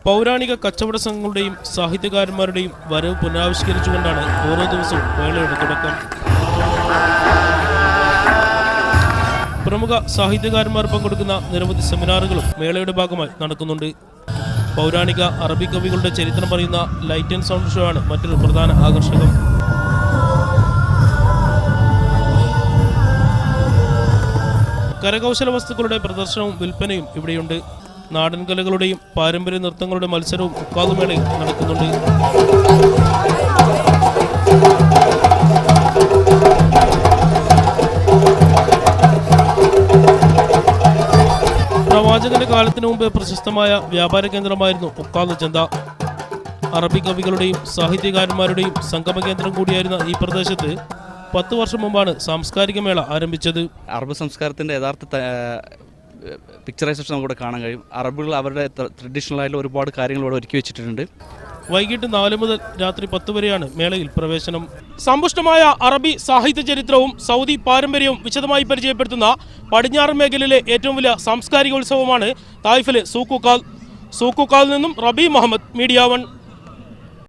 പൗരാണിക കച്ചവട സംഘങ്ങളുടെയും സാഹിത്യകാരന്മാരുടെയും വരവ് പുനരാവിഷ്കരിച്ചുകൊണ്ടാണ് ഓരോ ദിവസവും മേളയുടെ തുടക്കം. പ്രമുഖ സാഹിത്യകാരന്മാർ പങ്കെടുക്കുന്ന നിരവധി സെമിനാറുകളും മേളയുടെ ഭാഗമായി നടക്കുന്നുണ്ട്. പൗരാണിക അറബി കവികളുടെ ചരിത്രം പറയുന്ന ലൈറ്റ് ആൻഡ് സൗണ്ട് ഷോ ആണ് മറ്റൊരു പ്രധാന ആകർഷകം. കരകൗശല വസ്തുക്കളുടെ പ്രദർശനവും വിൽപ്പനയും ഇവിടെയുണ്ട്. നാടൻ കലകളുടെയും പാരമ്പര്യ നൃത്തങ്ങളുടെ മത്സരവും ഉക്കാതുമേളയിൽ നടക്കുന്നുണ്ട്. പ്രവാചകന്റെ കാലത്തിനു മുമ്പ് പ്രശസ്തമായ വ്യാപാര കേന്ദ്രമായിരുന്നു ഉക്കാദ് ചന്ത. അറബി കവികളുടെയും സാഹിത്യകാരന്മാരുടെയും സംഗമ കേന്ദ്രം കൂടിയായിരുന്ന ഈ പ്രദേശത്ത് 10 വർഷം മുമ്പാണ് സാംസ്കാരിക മേള ആരംഭിച്ചത്. അറബ് സംസ്കാരത്തിൻ്റെ യഥാർത്ഥ പിക്ചറൈസേഷൻ നമുക്കിവിടെ കാണാൻ കഴിയും. അറബികൾ അവരുടെ ട്രഡീഷണൽ ആയിട്ടുള്ള ഒരുപാട് കാര്യങ്ങൾ ഇവിടെ ഒരുക്കി വെച്ചിട്ടുണ്ട്. വൈകിട്ട് 4 മുതൽ രാത്രി 10 വരെയാണ് മേളയിൽ പ്രവേശനം. സമ്പുഷ്ടമായ അറബി സാഹിത്യ ചരിത്രവും സൗദി പാരമ്പര്യവും വിശദമായി പരിചയപ്പെടുത്തുന്ന പടിഞ്ഞാറൻ മേഖലയിലെ ഏറ്റവും വലിയ സാംസ്കാരിക ഉത്സവമാണ് തായിഫിലെ സൂക്കുക്കാൽ. നിന്നും റബി മുഹമ്മദ്, മീഡിയ 1.